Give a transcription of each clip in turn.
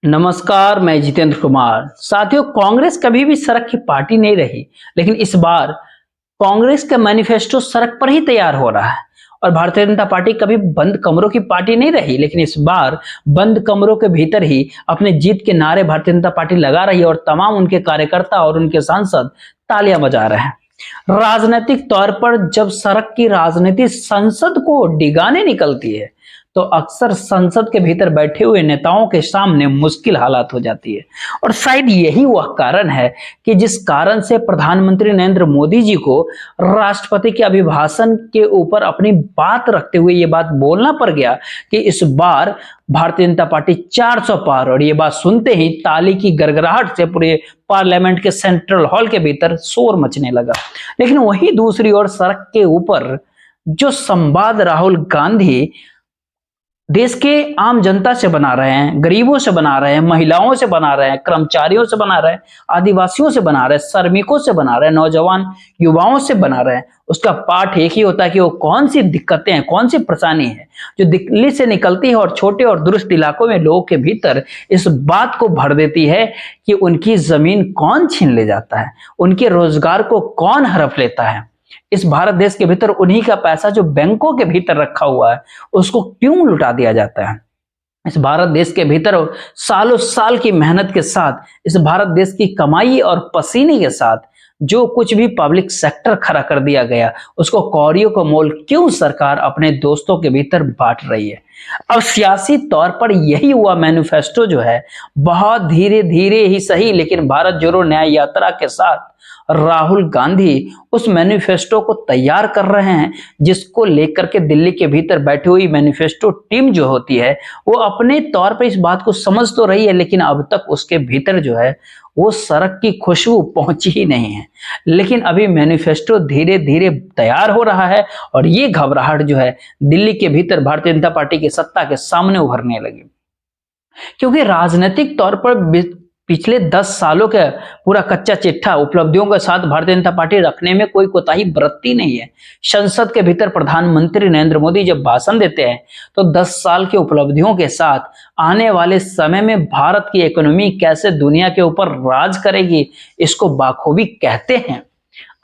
नमस्कार, मैं जितेंद्र कुमार। साथियों, कांग्रेस कभी भी सड़क की पार्टी नहीं रही, लेकिन इस बार कांग्रेस का मैनिफेस्टो सड़क पर ही तैयार हो रहा है। और भारतीय जनता पार्टी कभी बंद कमरों की पार्टी नहीं रही, लेकिन इस बार बंद कमरों के भीतर ही अपने जीत के नारे भारतीय जनता पार्टी लगा रही है और तमाम उनके कार्यकर्ता और उनके सांसद तालियां बजा रहे हैं। राजनीतिक तौर पर जब सड़क की राजनीति संसद को डिगाने निकलती है, तो अक्सर संसद के भीतर बैठे हुए नेताओं के सामने मुश्किल हालात हो जाती है। और शायद यही वह कारण है कि जिस कारण से प्रधानमंत्री नरेंद्र मोदी जी को राष्ट्रपति के अभिभाषण के ऊपर अपनी बात रखते हुए ये बात बोलना पड़ गया कि इस बार भारतीय जनता पार्टी 400 पार। और ये बात सुनते ही ताली की गड़गड़ाहट से पूरे पार्लियामेंट के सेंट्रल हॉल के भीतर शोर मचने लगा। लेकिन वहीं दूसरी ओर सड़क के ऊपर जो संवाद राहुल गांधी देश के आम जनता से बना रहे हैं, गरीबों से बना रहे हैं, महिलाओं से बना रहे हैं, कर्मचारियों से बना रहे हैं, आदिवासियों से बना रहे हैं, श्रमिकों से बना रहे हैं, नौजवान युवाओं से बना रहे हैं, उसका पाठ एक ही होता है कि वो कौन सी दिक्कतें हैं, कौन सी परेशानी है जो दिल्ली से निकलती है और छोटे और दुरुस्त इलाकों में लोगों के भीतर इस बात को भर देती है कि उनकी जमीन कौन छीन ले जाता है, उनके रोजगार को कौन हड़प लेता है। इस भारत देश के भीतर उन्हीं का पैसा जो बैंकों के भीतर रखा हुआ है, उसको क्यों लुटा दिया जाता है। इस भारत देश के भीतर सालों साल की मेहनत के साथ, इस भारत देश की कमाई और पसीने के साथ जो कुछ भी पब्लिक सेक्टर खड़ा कर दिया गया, उसको कौड़ियों का मोल क्यों सरकार अपने दोस्तों के भीतर बांट रही है। अब सियासी तौर पर यही हुआ मैनिफेस्टो जो है, बहुत धीरे धीरे ही सही, लेकिन भारत जोड़ो न्याय यात्रा के साथ राहुल गांधी उस मैनिफेस्टो को तैयार कर रहे हैं, जिसको लेकर के दिल्ली के भीतर बैठी हुई मैनिफेस्टो टीम जो होती है, वो अपने तौर पर इस बात को समझ तो रही है, लेकिन अब तक उसके भीतर जो है वो सड़क की खुशबू पहुंची ही नहीं है। लेकिन अभी मैनिफेस्टो धीरे धीरे तैयार हो रहा है और ये घबराहट जो है दिल्ली के भीतर भारतीय जनता पार्टी की सत्ता के सामने उभरने लगी। क्योंकि राजनीतिक तौर पर पिछले 10 सालों का पूरा कच्चा चिट्ठा उपलब्धियों के साथ भारतीय जनता पार्टी रखने में कोई कोताही बरतती नहीं है। संसद के भीतर प्रधानमंत्री नरेंद्र मोदी जब भाषण देते हैं, तो 10 साल की उपलब्धियों के साथ आने वाले समय में भारत की इकोनॉमी कैसे दुनिया के ऊपर राज करेगी, इसको बाखूबी कहते हैं।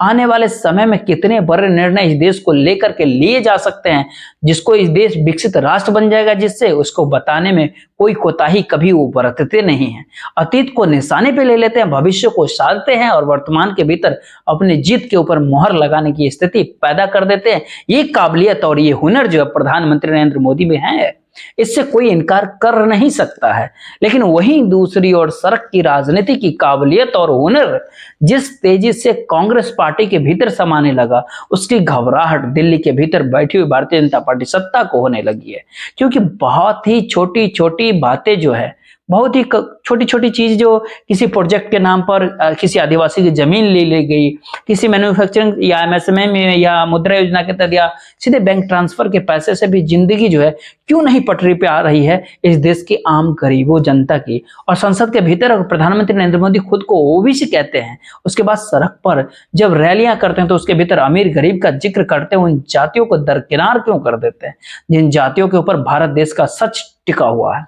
आने वाले समय में कितने बड़े निर्णय इस देश को लेकर के लिए जा सकते हैं, जिसको इस देश विकसित राष्ट्र बन जाएगा, जिससे उसको बताने में कोई कोताही कभी वो बरतते नहीं है। अतीत को निशाने पे ले लेते हैं, भविष्य को साधते हैं और वर्तमान के भीतर अपने जीत के ऊपर मोहर लगाने की स्थिति पैदा कर देते हैं। ये काबिलियत और ये हुनर जो है प्रधानमंत्री नरेंद्र मोदी में है, इससे कोई इनकार कर नहीं सकता है। लेकिन वहीं दूसरी ओर सड़क की राजनीति की काबिलियत और हुनर जिस तेजी से कांग्रेस पार्टी के भीतर समाने लगा, उसकी घबराहट दिल्ली के भीतर बैठी हुई भारतीय जनता पार्टी सत्ता को होने लगी है। क्योंकि बहुत ही छोटी छोटी बातें जो है, बहुत ही छोटी छोटी चीज जो किसी प्रोजेक्ट के नाम पर किसी आदिवासी की जमीन ले ली गई, किसी मैन्युफैक्चरिंग या एमएसएमई में या मुद्रा योजना के तहत या सीधे बैंक ट्रांसफर के पैसे से भी जिंदगी जो है क्यों नहीं पटरी पे आ रही है इस देश के आम गरीबों जनता की। और संसद के भीतर प्रधानमंत्री नरेंद्र मोदी खुद को ओबीसी कहते हैं, उसके बाद सड़क पर जब रैलियां करते हैं तो उसके भीतर अमीर गरीब का जिक्र करते हैं, उन जातियों को दरकिनार क्यों कर देते हैं जिन जातियों के ऊपर भारत देश का सच टिका हुआ है।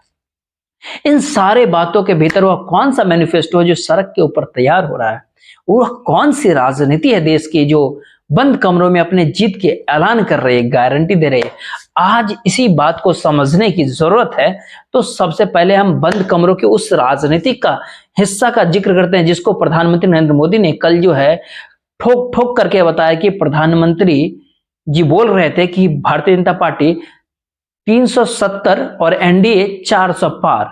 इन सारे बातों के भीतर वह कौन सा मैनिफेस्टो है जो सड़क के ऊपर तैयार हो रहा है, वह कौन सी राजनीति है देश की जो बंद कमरों में अपने जीत के ऐलान कर रही है, गारंटी दे रही है। आज इसी बात को समझने की जरूरत है। तो सबसे पहले हम बंद कमरों के उस राजनीति का हिस्सा का जिक्र करते हैं, जिसको प्रधानमंत्री नरेंद्र मोदी ने कल जो है ठोक ठोक करके बताया कि प्रधानमंत्री जी बोल रहे थे कि भारतीय जनता पार्टी 370 और एनडीए 400 पार।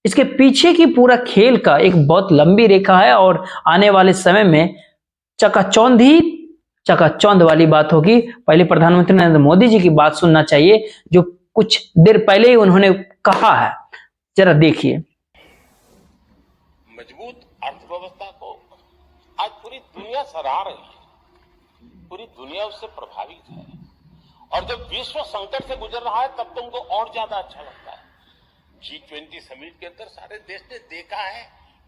इसके पीछे की पूरा खेल का एक बहुत लंबी रेखा है और आने वाले समय में चकाचौंध ही चकाचौंध वाली बात होगी। पहले प्रधानमंत्री नरेंद्र मोदी जी की बात सुनना चाहिए, जो कुछ देर पहले ही उन्होंने कहा है। जरा देखिए। मजबूत अर्थव्यवस्था को आज पूरी दुनिया सराह रही है, पूरी दुनिया उससे प्रभावित है। और जब विश्व संकट से गुजर रहा है तब तो उनको और ज्यादा अच्छा लगता है। G20 समिट के अंदर सारे देश ने देखा है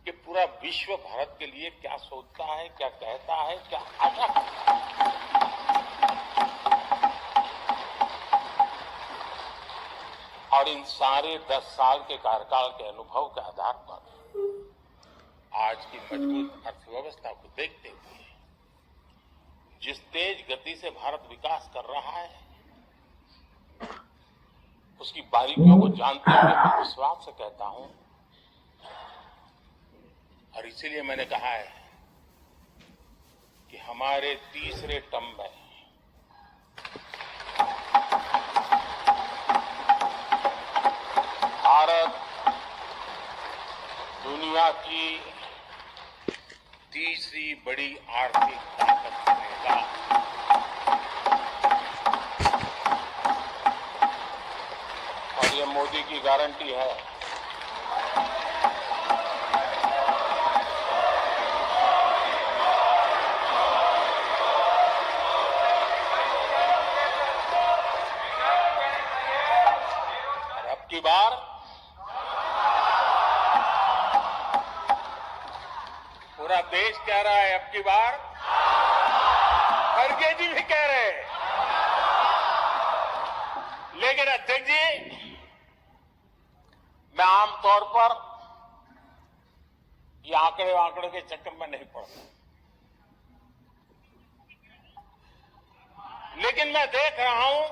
कि पूरा विश्व भारत के लिए क्या सोचता है, क्या कहता है, क्या आशा करता है। और इन सारे 10 साल के कार्यकाल के अनुभव के आधार पर आज की मजबूत अर्थव्यवस्था को देखते हुए जिस तेज गति से भारत विकास कर रहा है, उसकी बारीकियों को जानते हुए मैं विश्वास से कहता हूं, और इसीलिए मैंने कहा है कि हमारे तीसरे टर्म में भारत दुनिया की तीसरी बड़ी आर्थिक ताकत बनेगा। और ये मोदी की गारंटी है। और अब की बार पूरा देश कह रहा है, अब की बार खड़गे जी भी कह रहे हैं। लेकिन अध्यक्ष जी, मैं आमतौर पर ये आंकड़े के चक्कर में नहीं पड़ता, लेकिन मैं देख रहा हूं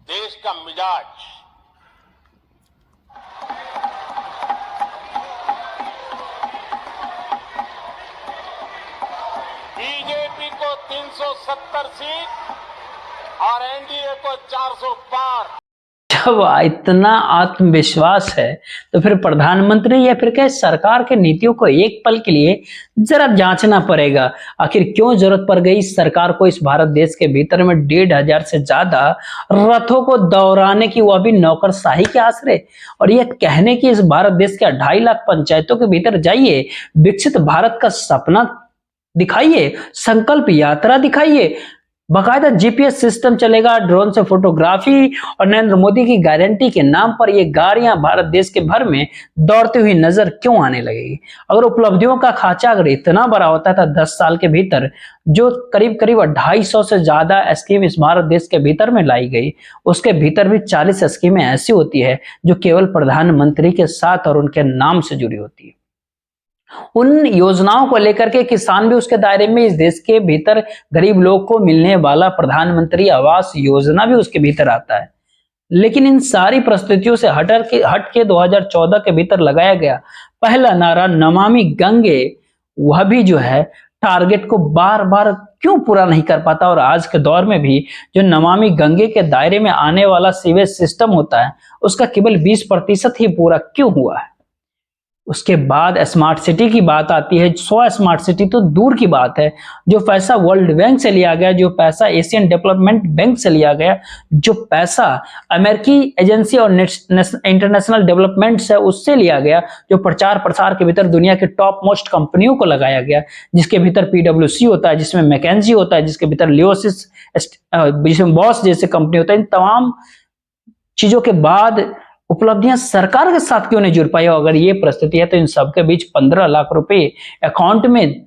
देश का मिजाज। बीजेपी को 370 सीट और एनडीए को 400 पार। जब इतना आत्मविश्वास है तो फिर प्रधानमंत्री या फिर क्या सरकार के नीतियों को एक पल के लिए जरा जांचना पड़ेगा। आखिर क्यों जरूरत पड़ गई सरकार को इस भारत देश के भीतर में 1,500 से ज्यादा रथों को दौड़ाने की, वह भी नौकरशाही के आश्रय, और यह कहने की इस भारत देश के 2.5 लाख पंचायतों के भीतर जाइए, विकसित भारत का सपना दिखाइए, संकल्प यात्रा दिखाइए, बाकायदा जीपीएस सिस्टम चलेगा, ड्रोन से फोटोग्राफी, और नरेंद्र मोदी की गारंटी के नाम पर ये गाड़ियां भारत देश के भर में दौड़ती हुई नजर क्यों आने लगेगी। अगर उपलब्धियों का खाचा अगर इतना बड़ा होता था 10 साल के भीतर, जो करीब 250 से ज्यादा स्कीम इस भारत देश के भीतर में लाई गई, उसके भीतर भी 40 स्कीमें ऐसी होती है जो केवल प्रधानमंत्री के साथ और उनके नाम से जुड़ी होती है। उन योजनाओं को लेकर के किसान भी उसके दायरे में, इस देश के भीतर गरीब लोग को मिलने वाला प्रधानमंत्री आवास योजना भी उसके भीतर आता है। लेकिन इन सारी परिस्थितियों से हट के 2014 के भीतर लगाया गया पहला नारा नमामि गंगे, वह भी जो है टारगेट को बार बार क्यों पूरा नहीं कर पाता। और आज के दौर में भी जो नमामि गंगे के दायरे में आने वाला सीवेज सिस्टम होता है, उसका केवल 20% ही पूरा क्यों हुआ है। उसके बाद स्मार्ट सिटी की बात आती है। 100 स्मार्ट सिटी तो दूर की बात है, जो पैसा वर्ल्ड बैंक से लिया गया, जो पैसा एशियन डेवलपमेंट बैंक से लिया गया, जो पैसा अमेरिकी एजेंसी और इंटरनेशनल डेवलपमेंट से उससे लिया गया, जो प्रचार प्रसार के भीतर दुनिया के टॉप मोस्ट कंपनियों को लगाया गया, जिसके भीतर पीडब्ल्यूसी होता है, जिसमें मैकेंजी होता है, जिसके भीतर लियोसिस, जिसमें बॉस जैसे कंपनी होता है। इन तमाम चीजों के बाद उपलब्धियां सरकार के साथ क्यों नहीं जुड़ पाई। अगर ये परिस्थिति है तो इन सबके बीच 15 लाख रुपए अकाउंट में,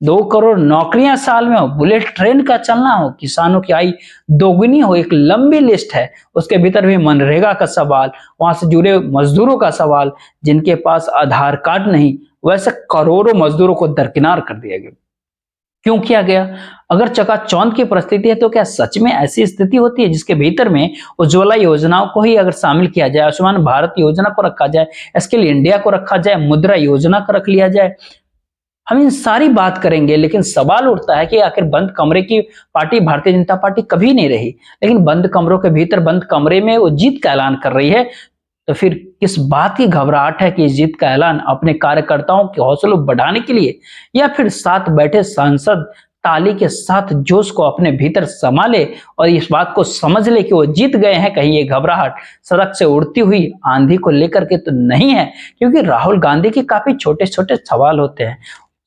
2 करोड़ नौकरियां साल में हो, बुलेट ट्रेन का चलना हो, किसानों की आय दोगुनी हो, एक लंबी लिस्ट है। उसके भीतर भी मनरेगा का सवाल, वहां से जुड़े मजदूरों का सवाल, जिनके पास आधार कार्ड नहीं, वैसे करोड़ों मजदूरों को दरकिनार कर दिया गया। क्यों किया गया? अगर चकाचौंध की परिस्थिति है तो क्या सच में ऐसी स्थिति होती है जिसके भीतर में उज्ज्वला योजनाओं को ही अगर शामिल किया जाए, आयुष्मान भारत योजना को रखा जाए, स्किल इंडिया को रखा जाए, मुद्रा योजना को रख लिया जाए, हम इन सारी बात करेंगे। लेकिन सवाल उठता है कि आखिर बंद कमरे की पार्टी भारतीय जनता पार्टी कभी नहीं रही, लेकिन बंद कमरों के भीतर, बंद कमरे में वो जीत का ऐलान कर रही है। तो फिर किस बात की घबराहट है कि इस जीत का ऐलान अपने कार्यकर्ताओं के हौसलों बढ़ाने के लिए, या फिर साथ बैठे सांसद ताली के साथ जोश को अपने भीतर संभाले और इस बात को समझ ले कि वो जीत गए हैं। कहीं ये घबराहट सड़क से उड़ती हुई आंधी को लेकर के तो नहीं है, क्योंकि राहुल गांधी के काफी छोटे छोटे सवाल होते हैं,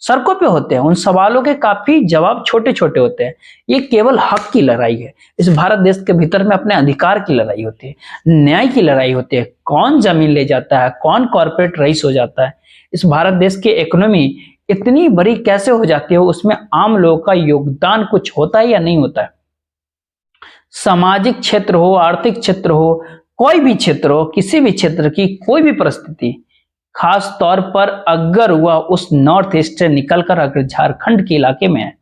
सड़कों पे होते हैं, उन सवालों के काफी जवाब छोटे छोटे होते हैं। ये केवल हक की लड़ाई है। इस भारत देश के भीतर में अपने अधिकार की लड़ाई होती है, न्याय की लड़ाई होती है। कौन जमीन ले जाता है, कौन कॉर्पोरेट रईस हो जाता है, इस भारत देश की इकोनॉमी इतनी बड़ी कैसे हो जाती है, उसमें आम लोगों का योगदान कुछ होता है या नहीं होता है। सामाजिक क्षेत्र हो, आर्थिक क्षेत्र हो, कोई भी क्षेत्र हो, किसी भी क्षेत्र की कोई भी परिस्थिति, खास तौर पर अगर वह उस नॉर्थ ईस्ट से निकलकर अगर झारखंड के इलाके में है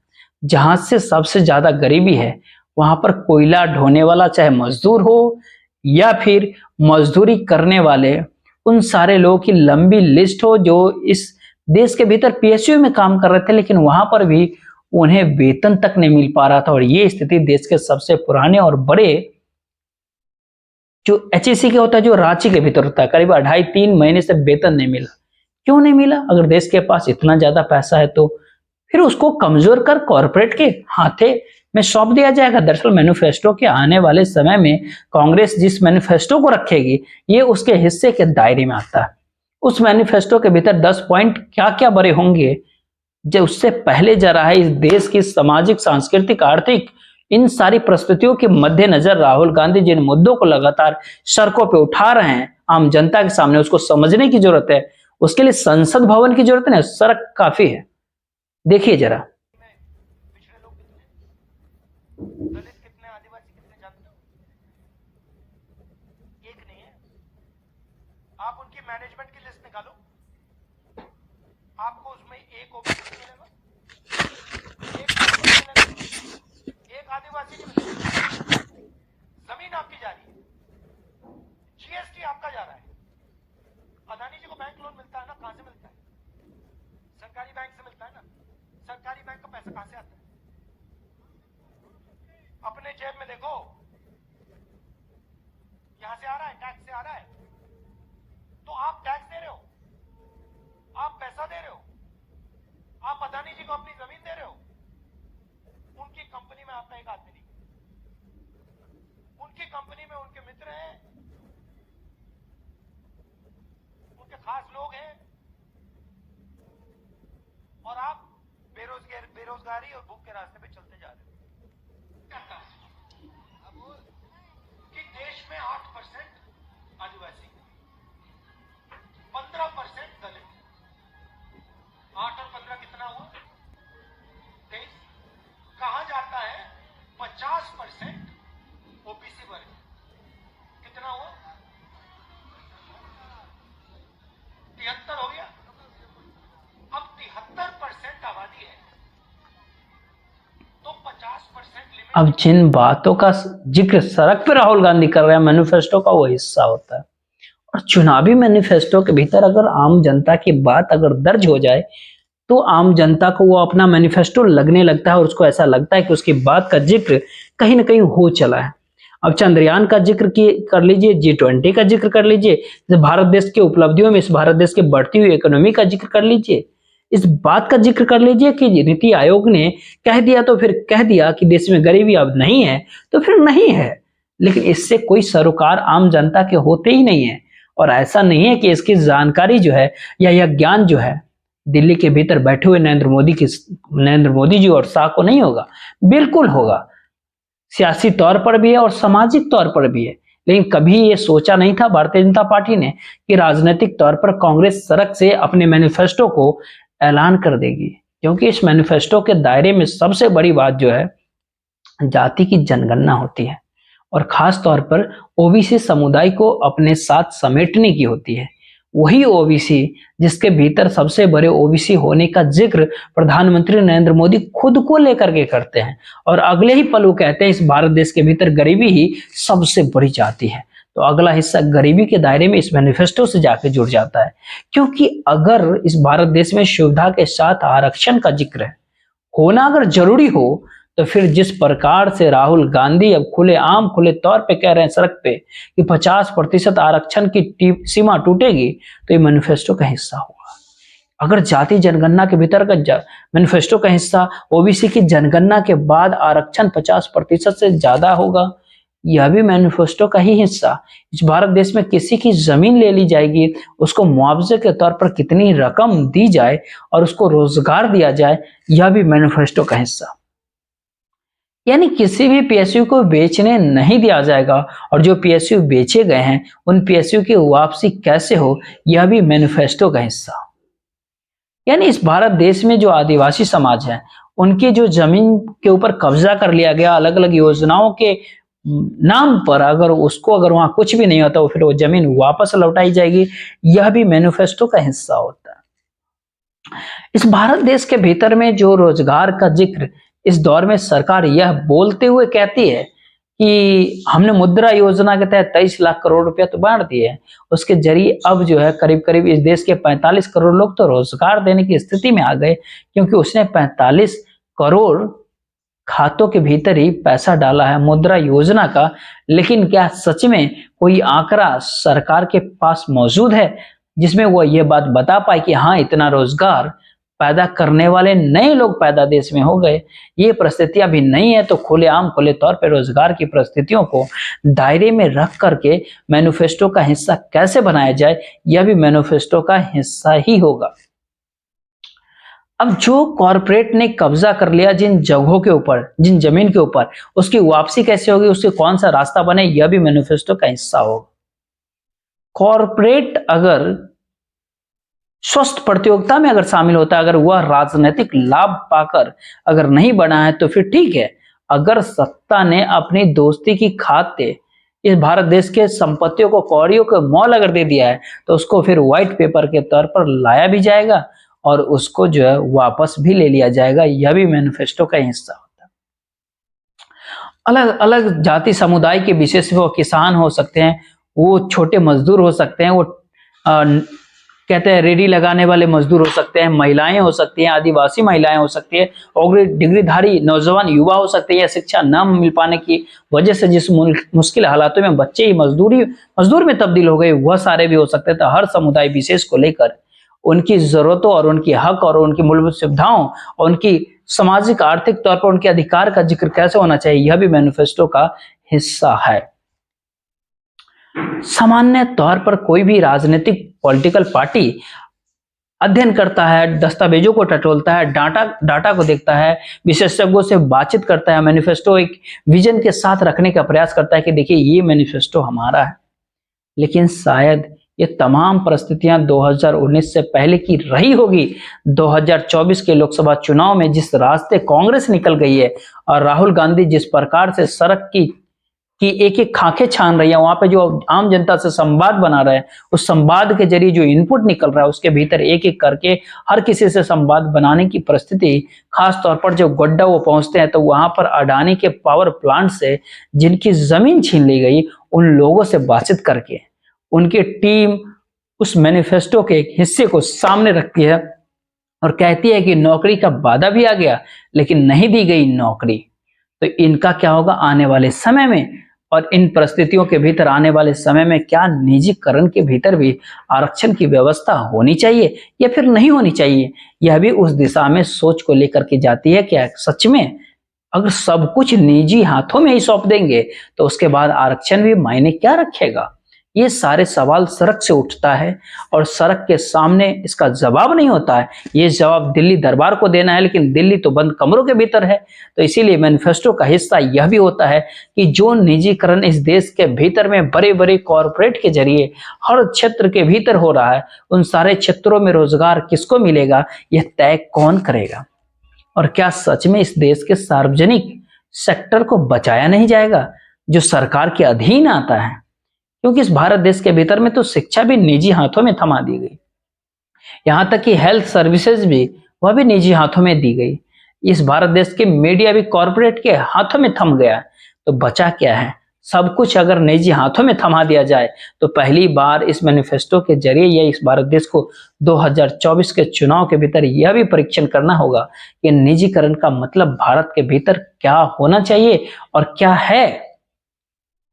जहां से सबसे ज्यादा गरीबी है, वहां पर कोयला ढोने वाला चाहे मजदूर हो या फिर मजदूरी करने वाले उन सारे लोगों की लंबी लिस्ट हो जो इस देश के भीतर पीएसयू में काम कर रहे थे, लेकिन वहां पर भी उन्हें वेतन तक नहीं मिल पा रहा था। और ये स्थिति देश के सबसे पुराने और बड़े जो एचईसी के होता है, जो रांची के भीतर होता है, करीब 2.5-3 महीने से वेतन नहीं मिला। क्यों नहीं मिला? अगर देश के पास इतना ज्यादा पैसा है तो फिर उसको कमजोर कर कॉर्पोरेट के हाथे में सौंप दिया जाएगा। दरअसल मैनिफेस्टो के आने वाले समय में कांग्रेस जिस मैनिफेस्टो को रखेगी ये उसके हिस्से के दायरे में आता है। उस मैनिफेस्टो के भीतर 10 पॉइंट क्या क्या बड़े होंगे, जो उससे पहले जरा है इस देश की सामाजिक, सांस्कृतिक, आर्थिक इन सारी परिस्थितियों के मद्देनजर राहुल गांधी जिन मुद्दों को लगातार सड़कों पे उठा रहे हैं आम जनता के सामने, उसको समझने की जरूरत है। उसके लिए संसद भवन की जरूरत नहीं, सड़क काफी है। देखिए जरा। दलित कितने, आदिवासी कितने जानते हो? एक नहीं है। आप उनकी मैनेजमेंट की लिस्ट निकालो, आपको उसमें एक ओबीसी मिलेगा, एक आदिवासी नहीं मिलेगा। जमीन आपकी जा रही है, जीएसटी आपका जा रहा है। अदानी जी को बैंक लोन मिलता है ना, कहां से मिलता है? सरकारी बैंक से मिलता है ना। सरकारी बैंक का पैसा कहां से आता है? अपने जेब में देखो, यहां से आ रहा है, टैक्स से आ रहा है। तो आप टैक्स दे रहे हो, आप पैसा दे रहे हो, आप अदानी जी को अपनी जमीन दे रहे हो। उनकी कंपनी में आपका एक आदमी नहीं, उनकी कंपनी में उनके मित्र हैं, उनके खास लोग हैं, और आप बेरोजगारी और भूख के रास्ते पे चलते जा रहे हो। कि देश में 8% आदिवासी, 15% दलित। 8 और 15 कितना हुआ? 23। कहां जाता है 50% ओबीसी वर्ग? कितना हुआ? 73 हो गया। अब 73% आबादी है तो 50% लिमिट। अब जिन बातों का जिक्र सड़क पे राहुल गांधी कर रहे हैं मैनिफेस्टो का वो हिस्सा होता है। और चुनावी मैनिफेस्टो के भीतर अगर आम जनता की बात अगर दर्ज हो जाए तो आम जनता को वो अपना मैनिफेस्टो लगने लगता है और उसको ऐसा लगता है कि उसकी बात का जिक्र कहीं ना कहीं हो चला है। अब चंद्रयान का जिक्र कर लीजिए, G20 का जिक्र कर लीजिए, भारत देश की उपलब्धियों में इस भारत देश की बढ़ती हुई इकोनॉमी का जिक्र कर लीजिए, इस बात का जिक्र कर लीजिए कि नीति आयोग ने कह दिया तो फिर कह दिया कि देश में गरीबी अब नहीं है तो फिर नहीं है। लेकिन इससे कोई सरोकार आम जनता के होते ही नहीं है। और ऐसा नहीं है कि इसकी जानकारी जो है या यह ज्ञान जो है दिल्ली के भीतर बैठे हुए नरेंद्र मोदी जी और शाह को नहीं होगा, बिल्कुल होगा। सियासी तौर पर भी है और सामाजिक तौर पर भी है। लेकिन कभी ये सोचा नहीं था भारतीय जनता पार्टी ने कि राजनीतिक तौर पर कांग्रेस सड़क से अपने मैनिफेस्टो को ऐलान कर देगी, क्योंकि इस मैनिफेस्टो के दायरे में सबसे बड़ी बात जो है जाति की जनगणना होती है और खास तौर पर ओबीसी समुदाय को अपने साथ समेटने की होती है। वही ओबीसी जिसके भीतर सबसे बड़े ओबीसी होने का जिक्र प्रधानमंत्री नरेंद्र मोदी खुद को लेकर के करते हैं और अगले ही पल वो कहते हैं इस भारत देश के भीतर गरीबी ही सबसे बड़ी जाति है। तो अगला हिस्सा गरीबी के दायरे में इस मैनिफेस्टो से जाके जुड़ जाता है, क्योंकि अगर इस भारत देश में सुविधा के साथ आरक्षण का जिक्र है होना अगर जरूरी हो तो फिर जिस प्रकार से राहुल गांधी अब खुले तौर पे कह रहे हैं सड़क पे कि 50% आरक्षण की सीमा टूटेगी तो ये मैनिफेस्टो का हिस्सा होगा। अगर जाति जनगणना के भीतर का मैनिफेस्टो का हिस्सा ओबीसी की जनगणना के बाद आरक्षण 50% से ज्यादा होगा, यह भी मैनिफेस्टो का ही हिस्सा। इस भारत देश में किसी की जमीन ले ली जाएगी, उसको मुआवजे के तौर पर कितनी रकम दी जाए और उसको रोजगार दिया जाए, यह भी मैनिफेस्टो का हिस्सा। यानी किसी भी पीएसयू को बेचने नहीं दिया जाएगा और जो पीएसयू बेचे गए हैं उन पीएसयू की वापसी कैसे हो, यह भी मैनिफेस्टो का हिस्सा। यानी इस भारत देश में जो आदिवासी समाज है उनकी जो जमीन के ऊपर कब्जा कर लिया गया अलग अलग योजनाओं के नाम पर अगर उसको अगर वहां कुछ भी नहीं होता, फिर वो जमीन वापस लौटाई जाएगी, यह भी मैनिफेस्टो का हिस्सा होता है। इस भारत देश के भीतर में जो रोजगार का जिक्र इस दौर में सरकार यह बोलते हुए कहती है कि हमने मुद्रा योजना के तहत 23 लाख करोड़ रुपया तो बांट दिए हैं, उसके जरिए अब जो है करीब करीब इस देश के 45 करोड़ लोग तो रोजगार देने की स्थिति में आ गए, क्योंकि उसने 45 करोड़ खातों के भीतर ही पैसा डाला है मुद्रा योजना का। लेकिन क्या सच में कोई आंकड़ा सरकार के पास मौजूद है जिसमें वो ये बात बता पाए कि हाँ इतना रोजगार पैदा करने वाले नए लोग पैदा देश में हो गए? ये परिस्थितियां भी नहीं है, तो खुलेआम खुले तौर पर रोजगार की परिस्थितियों को दायरे में रख करके मैनिफेस्टो का हिस्सा कैसे बनाया जाए, यह भी मैनिफेस्टो का हिस्सा ही होगा। अब जो कॉरपोरेट ने कब्जा कर लिया जिन जगहों के ऊपर, जिन जमीन के ऊपर, उसकी वापसी कैसे होगी, उसके कौन सा रास्ता बने, यह भी मैनिफेस्टो का हिस्सा होगा। कॉरपोरेट अगर स्वस्थ प्रतियोगिता में अगर शामिल होता है, अगर वह राजनीतिक लाभ पाकर अगर नहीं बना है तो फिर ठीक है। अगर सत्ता ने अपनी दोस्ती की खातिर इस भारत देश के संपत्तियों को, कौड़ियों को मोल अगर दे दिया है, तो उसको फिर व्हाइट पेपर के तौर पर लाया भी जाएगा और उसको जो है वापस भी ले लिया जाएगा। यह भी मैनिफेस्टो का हिस्सा होता है। अलग अलग जाति समुदाय के विशेष, वो किसान हो सकते हैं, वो छोटे मजदूर हो सकते हैं, वो कहते हैं रेडी लगाने वाले मजदूर हो सकते हैं, महिलाएं हो सकती हैं, आदिवासी महिलाएं हो सकती है, और डिग्रीधारी नौजवान युवा हो सकते हैं, या शिक्षा न मिल पाने की वजह से जिस मुश्किल हालातों में बच्चे ही मजदूर में तब्दील हो गए, वह सारे भी हो सकते हैं। तो हर समुदाय विशेष को लेकर उनकी जरूरतों और उनकी हक और उनकी मूलभूत सुविधाओं और उनकी सामाजिक आर्थिक तौर पर उनके अधिकार का जिक्र कैसे होना चाहिए, यह भी मैनिफेस्टो का हिस्सा है। सामान्य तौर पर कोई भी राजनीतिक पॉलिटिकल पार्टी अध्ययन करता है, दस्तावेजों को टटोलता है, डाटा को देखता है, विशेषज्ञों से बातचीत करता है, मैनिफेस्टो एक विजन के साथ रखने का प्रयास करता है कि देखिए ये मैनिफेस्टो हमारा है। लेकिन शायद ये तमाम परिस्थितियां 2019 से पहले की रही होगी। 2024 के लोकसभा चुनाव में जिस रास्ते कांग्रेस निकल गई है और राहुल गांधी जिस प्रकार से सड़क की एक एक खाके छान रही है, वहां पे जो आम जनता से संवाद बना रहे हैं, उस संवाद के जरिए जो इनपुट निकल रहा है उसके भीतर एक एक करके हर किसी से संवाद बनाने की परिस्थिति, खास तौर पर जब गोड्डा वो पहुंचते हैं तो वहां पर अडानी के पावर प्लांट से जिनकी जमीन छीन ली गई, उन लोगों से बातचीत करके उनकी टीम उस मैनिफेस्टो के एक हिस्से को सामने रखती है और कहती है कि नौकरी का वादा भी आ गया लेकिन नहीं दी गई नौकरी। तो इनका क्या होगा आने वाले समय में, और इन परिस्थितियों के भीतर आने वाले समय में क्या निजीकरण के भीतर भी आरक्षण की व्यवस्था होनी चाहिए या फिर नहीं होनी चाहिए, यह भी उस दिशा में सोच को लेकर के जाती है। क्या सच में अगर सब कुछ निजी हाथों में ही सौंप देंगे तो उसके बाद आरक्षण भी मायने क्या रखेगा? ये सारे सवाल सड़क से उठता है और सड़क के सामने इसका जवाब नहीं होता है। ये जवाब दिल्ली दरबार को देना है, लेकिन दिल्ली तो बंद कमरों के भीतर है। तो इसीलिए मैनिफेस्टो का हिस्सा यह भी होता है कि जो निजीकरण इस देश के भीतर में बड़े बड़े कॉरपोरेट के जरिए हर क्षेत्र के भीतर हो रहा है, उन सारे क्षेत्रों में रोजगार किसको मिलेगा यह तय कौन करेगा? और क्या सच में इस देश के सार्वजनिक सेक्टर को बचाया नहीं जाएगा जो सरकार के अधीन आता है? क्योंकि इस भारत देश के भीतर में तो शिक्षा भी निजी हाथों में थमा दी गई, यहां तक कि हेल्थ सर्विसेज भी वह भी निजी हाथों में दी गई। इस भारत देश के मीडिया भी कॉरपोरेट के हाथों में थम गया। तो बचा क्या है? सब कुछ अगर निजी हाथों में थमा दिया जाए तो पहली बार इस मैनिफेस्टो के जरिए या इस भारत देश को 2024 के चुनाव के भीतर यह भी परीक्षण करना होगा कि निजीकरण का मतलब भारत के भीतर क्या होना चाहिए और क्या है।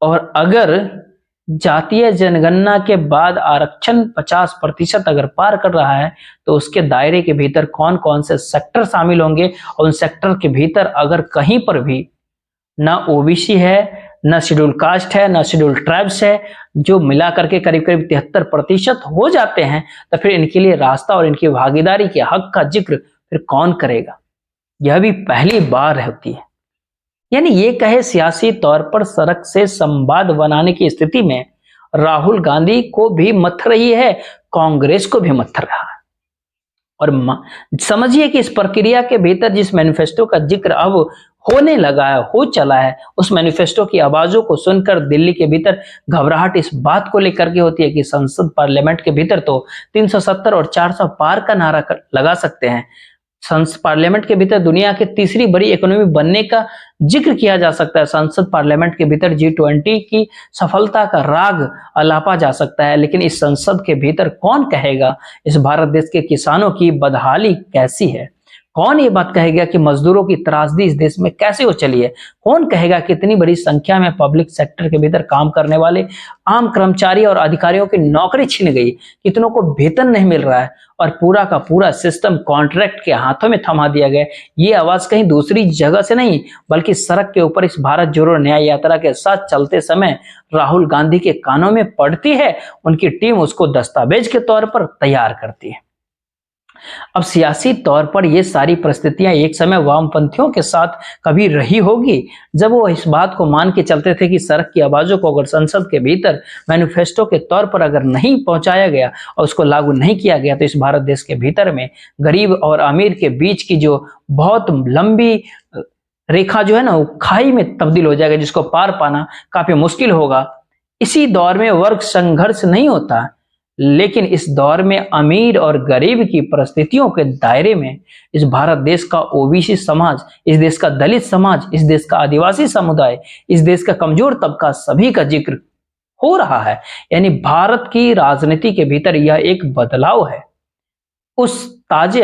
और अगर जातीय जनगणना के बाद आरक्षण 50% अगर पार कर रहा है तो उसके दायरे के भीतर कौन कौन से सेक्टर शामिल होंगे, और उन सेक्टर के भीतर अगर कहीं पर भी ना ओबीसी है, ना शेड्यूल कास्ट है, ना शेड्यूल ट्राइब्स है, जो मिला करके करीब करीब 73% हो जाते हैं, तो फिर इनके लिए रास्ता और इनकी भागीदारी के हक का जिक्र फिर कौन करेगा? यह भी पहली बार होती है। यानी ये कहे सियासी तौर पर सड़क से संवाद बनाने की स्थिति में राहुल गांधी को भी मथ रही है, कांग्रेस को भी मथ रहा है। और समझिए कि इस प्रक्रिया के भीतर जिस मैनिफेस्टो का जिक्र अब होने लगा है, हो चला है, उस मैनिफेस्टो की आवाजों को सुनकर दिल्ली के भीतर घबराहट इस बात को लेकर के होती है कि संसद पार्लियामेंट के भीतर तो 370 और 400 पार का नारा लगा सकते हैं। संसद पार्लियामेंट के भीतर दुनिया के तीसरी बड़ी इकोनॉमी बनने का जिक्र किया जा सकता है। संसद पार्लियामेंट के भीतर G20 की सफलता का राग अलापा जा सकता है। लेकिन इस संसद के भीतर कौन कहेगा इस भारत देश के किसानों की बदहाली कैसी है? कौन ये बात कहेगा कि मजदूरों की त्रासदी इस देश में कैसे हो चली है? कौन कहेगा कि इतनी बड़ी संख्या में पब्लिक सेक्टर के भीतर काम करने वाले आम कर्मचारी और अधिकारियों की नौकरी छिन गई, कितनों को वेतन नहीं मिल रहा है और पूरा का पूरा सिस्टम कॉन्ट्रैक्ट के हाथों में थमा दिया गया? ये आवाज कहीं दूसरी जगह से नहीं बल्कि सड़क के ऊपर इस भारत जोड़ो न्याय यात्रा के साथ चलते समय राहुल गांधी के कानों में पड़ती है। उनकी टीम उसको दस्तावेज के तौर पर तैयार करती है। अब सियासी तौर पर ये सारी परिस्थितियां एक समय वामपंथियों के साथ कभी रही होगी, जब वो इस बात को मान के चलते थे कि सड़क की आवाजों को अगर संसद के भीतर मैनिफेस्टो के तौर पर अगर नहीं पहुंचाया गया और उसको लागू नहीं किया गया तो इस भारत देश के भीतर में गरीब और अमीर के बीच की जो बहुत लंबी रेखा जो है ना, वो खाई में तब्दील हो जाएगा, जिसको पार पाना काफी मुश्किल होगा। इसी दौर में वर्ग संघर्ष नहीं होता, लेकिन इस दौर में अमीर और गरीब की परिस्थितियों के दायरे में इस भारत देश का ओबीसी समाज, इस देश का दलित समाज, इस देश का आदिवासी समुदाय, इस देश का कमजोर तबका, सभी का जिक्र हो रहा है। यानी भारत की राजनीति के भीतर यह एक बदलाव है, उस ताजे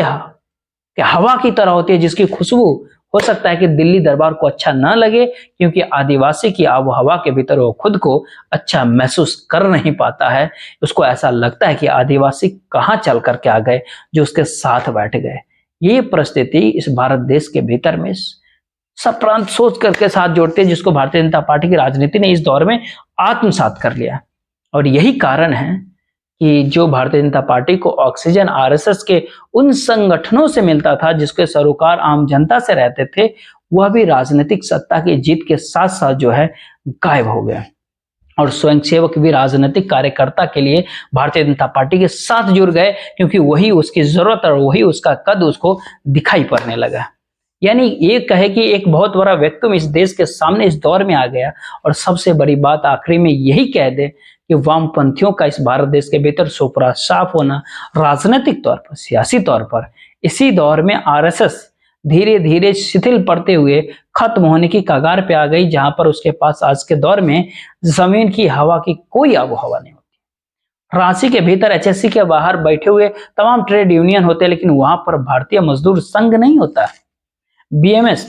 हवा की तरह होती है जिसकी खुशबू हो सकता है कि दिल्ली दरबार को अच्छा ना लगे, क्योंकि आदिवासी की आबो हवा के भीतर वो खुद को अच्छा महसूस कर नहीं पाता है। उसको ऐसा लगता है कि आदिवासी कहाँ चल करके आ गए जो उसके साथ बैठ गए। ये परिस्थिति इस भारत देश के भीतर में सब प्रांत सोच करके साथ जोड़ते हैं, जिसको भारतीय जनता पार्टी की राजनीति ने इस दौर में आत्मसात कर लिया। और यही कारण है कि जो भारतीय जनता पार्टी को ऑक्सीजन आरएसएस के उन संगठनों से मिलता था जिसके सरोकार आम जनता से रहते थे, वह भी राजनीतिक सत्ता की जीत के साथ साथ जो है गायब हो गए। और स्वयंसेवक भी राजनीतिक कार्यकर्ता के लिए भारतीय जनता पार्टी के साथ जुड़ गए, क्योंकि वही उसकी जरूरत और वही उसका कद उसको दिखाई पड़ने लगा। यानी ये कहे कि एक बहुत बड़ा वैक्यूम इस देश के सामने इस दौर में आ गया। और सबसे बड़ी बात आखिरी में यही कह दे कि वामपंथियों का इस भारत देश के भीतर सुपरा साफ होना राजनीतिक तौर पर, सियासी तौर पर, इसी दौर में आरएसएस धीरे धीरे शिथिल पड़ते हुए खत्म होने की कगार पे आ गई, जहां पर उसके पास आज के दौर में जमीन की हवा की कोई आबो हवा नहीं होती। रांची के भीतर एचएससी के बाहर बैठे हुए तमाम ट्रेड यूनियन होते हैं, लेकिन वहां पर भारतीय मजदूर संघ नहीं होता। बीएमएस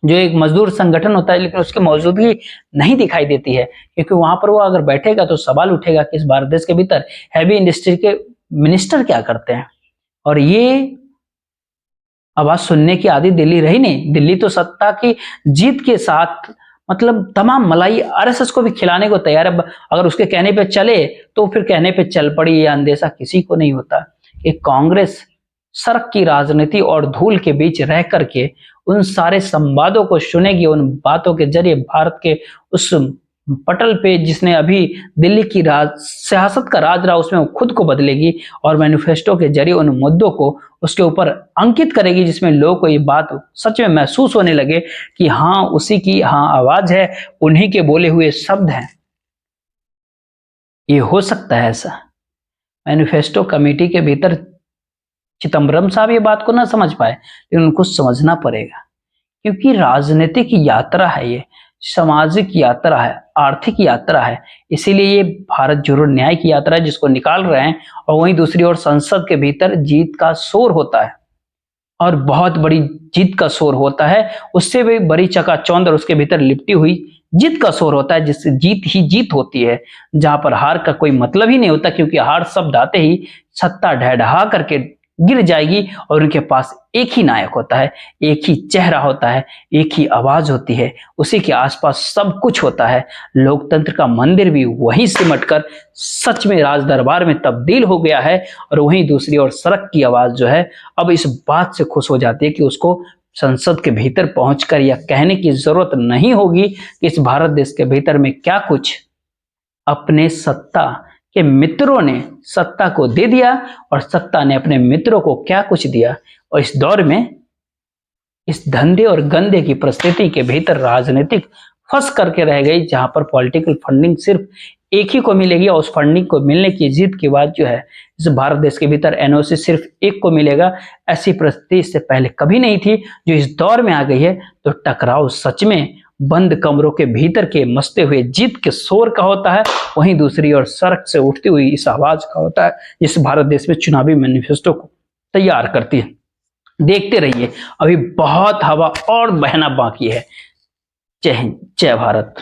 जो एक मजदूर संगठन होता है, लेकिन उसकी मौजूदगी नहीं दिखाई देती है, क्योंकि वहां पर वो अगर बैठेगा तो सवाल उठेगा कि इस भारत देश के भीतर हैवी इंडस्ट्री के मिनिस्टर क्या करते हैं। और ये आवाज सुनने की आदि दिल्ली रही नहीं। दिल्ली तो सत्ता की जीत के साथ मतलब तमाम मलाई आरएसएस को भी खिलाने को तैयार है। अगर उसके कहने पे चले तो फिर कहने पे चल पड़ी, यह अंदेशा किसी को नहीं होता। एक कांग्रेस सड़क की राजनीति और धूल के बीच रह करके उन सारे संवादों को सुनेगी, उन बातों के जरिए भारत के उस पटल पे जिसने अभी दिल्ली की सियासत का राज रहा, उसमें वो खुद को बदलेगी और मैनिफेस्टो के जरिए उन मुद्दों को उसके ऊपर अंकित करेगी, जिसमें लोगों को ये बात सच में महसूस होने लगे कि हाँ, उसी की हाँ आवाज है, उन्हीं के बोले हुए शब्द हैं। ये हो सकता है ऐसा। मैनिफेस्टो कमेटी के भीतर चिदम्बरम साहब ये बात को ना समझ पाए, लेकिन उनको समझना पड़ेगा, क्योंकि राजनीतिक यात्रा है, ये सामाजिक यात्रा है, आर्थिक यात्रा है। इसीलिए ये भारत जोड़ो न्याय की यात्रा है जिसको निकाल रहे हैं। और वहीं दूसरी ओर संसद के भीतर जीत का शोर होता है, और बहुत बड़ी जीत का शोर होता है। उससे भी बड़ी चकाचौंध और उसके भीतर लिपटी हुई जीत का शोर होता है, जिससे जीत ही जीत होती है, जहां पर हार का कोई मतलब ही नहीं होता, क्योंकि हार शब्द आते ही सत्ता ढहढहा करके गिर जाएगी और उनके पास एक ही नायक होता है, एक ही चेहरा होता है, एक ही आवाज होती है, उसी के आसपास सब कुछ होता है। लोकतंत्र का मंदिर भी वहीं सिमटकर सच में राज दरबार में तब्दील हो गया है। और वहीं दूसरी ओर सड़क की आवाज जो है अब इस बात से खुश हो जाती है कि उसको संसद के भीतर पहुंचकर यह कहने की जरूरत नहीं होगी कि इस भारत देश के भीतर में क्या कुछ अपने सत्ता कि मित्रों ने सत्ता को दे दिया और सत्ता ने अपने मित्रों को क्या कुछ दिया। और इस दौर में इस धंधे और गंदे की परिस्थिति के भीतर राजनीतिक फंस करके रह गई, जहां पर पॉलिटिकल फंडिंग सिर्फ एक ही को मिलेगी और उस फंडिंग को मिलने की जिद के बाद जो है इस भारत देश के भीतर एनओसी सिर्फ एक को मिलेगा। ऐसी परिस्थिति इससे पहले कभी नहीं थी जो इस दौर में आ गई है। तो टकराव सच में बंद कमरों के भीतर के मचते हुए जीत के शोर का होता है, वहीं दूसरी ओर सड़क से उठती हुई इस आवाज का होता है जिस भारत देश में चुनावी मैनिफेस्टो को तैयार करती है। देखते रहिए, अभी बहुत हवा और बहना बाकी है। जय हिंद, जय भारत।